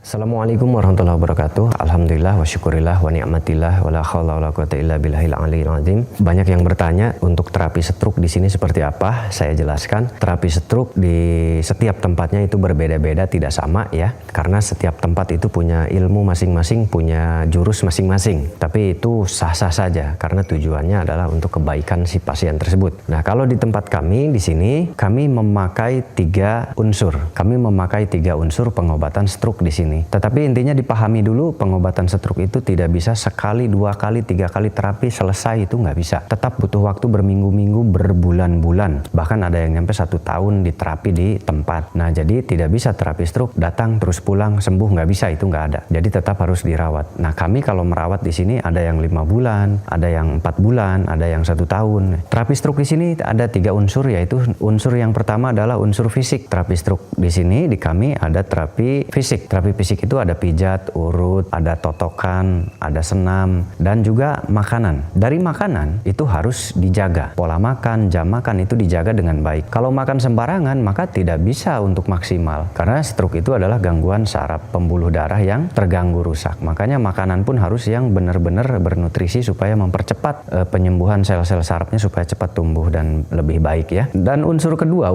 Assalamualaikum warahmatullahi wabarakatuh. Alhamdulillah wa syukurillah wa ni'matillah wa la haula wa la quwata illa billahil aliyil azim. Banyak yang bertanya untuk terapi stroke di sini seperti apa? Saya jelaskan. Terapi stroke di setiap tempatnya itu berbeda-beda, tidak sama ya. Karena setiap tempat itu punya ilmu masing-masing, punya jurus masing-masing. Tapi itu sah-sah saja karena tujuannya adalah untuk kebaikan si pasien tersebut. Nah, kalau di tempat kami di sini kami memakai tiga unsur. Kami memakai tiga unsur pengobatan stroke di sini. Tetapi intinya dipahami dulu, pengobatan stroke itu tidak bisa sekali, dua kali, tiga kali terapi selesai, itu nggak bisa. Tetap butuh waktu berminggu-minggu, berbulan-bulan. Bahkan ada yang nyampe 1 tahun diterapi di tempat. Nah, jadi tidak bisa terapi stroke datang terus pulang sembuh, nggak bisa, itu nggak ada. Jadi tetap harus dirawat. Nah, kami kalau merawat di sini ada yang 5 bulan, ada yang 4 bulan, ada yang 1 tahun. Terapi stroke di sini ada 3 unsur, yaitu unsur yang pertama adalah unsur fisik. Terapi stroke di sini di kami ada terapi fisik. Terapi fisik itu ada pijat, urut, ada totokan, ada senam, dan juga makanan. Dari makanan itu harus dijaga. Pola makan, jam makan itu dijaga dengan baik. Kalau makan sembarangan maka tidak bisa untuk maksimal. Karena stroke itu adalah gangguan saraf pembuluh darah yang terganggu rusak. Makanya makanan pun harus yang benar-benar bernutrisi supaya mempercepat penyembuhan sel-sel sarafnya supaya cepat tumbuh dan lebih baik ya. Dan unsur kedua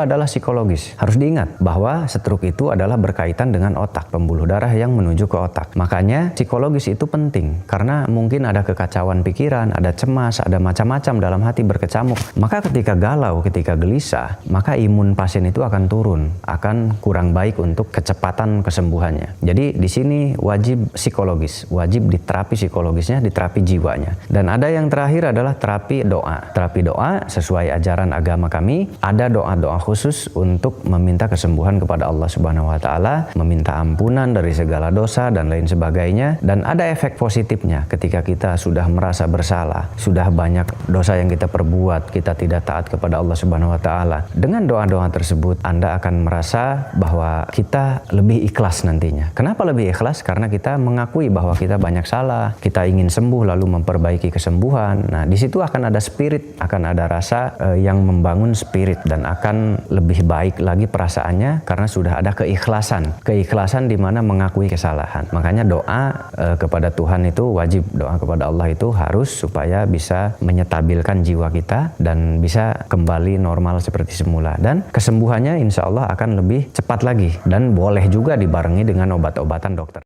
adalah psikologis. Harus diingat bahwa stroke itu adalah berkaitan dengan otak, pembuluh darah yang menuju ke otak. Makanya psikologis itu penting karena mungkin ada kekacauan pikiran, ada cemas, ada macam-macam dalam hati berkecamuk. Maka ketika galau, ketika gelisah, maka imun pasien itu akan turun, akan kurang baik untuk kecepatan kesembuhannya. Jadi di sini wajib psikologis, wajib diterapi psikologisnya, diterapi jiwanya. Dan ada yang terakhir adalah terapi doa. Terapi doa sesuai ajaran agama kami, ada doa-doa khusus untuk meminta kesembuhan kepada Allah Subhanahu wa taala, meminta ampunan dari segala dosa dan lain sebagainya. Dan ada efek positifnya ketika kita sudah merasa bersalah, sudah banyak dosa yang kita perbuat, kita tidak taat kepada Allah Subhanahu wa taala. Dengan doa-doa tersebut Anda akan merasa bahwa kita lebih ikhlas nantinya. Kenapa lebih ikhlas? Karena kita mengakui bahwa kita banyak salah, kita ingin sembuh lalu memperbaiki kesembuhan. Nah, di situ akan ada spirit, akan ada rasa yang membangun spirit dan akan lebih baik lagi perasaannya karena sudah ada keikhlasan. Keikhlasan di mana mengakui kesalahan. Makanya doa kepada Tuhan itu wajib, doa kepada Allah itu harus supaya bisa menyetabilkan jiwa kita dan bisa kembali normal seperti semula. Dan kesembuhannya insya Allah akan lebih cepat lagi dan boleh juga dibarengi dengan obat-obatan dokter.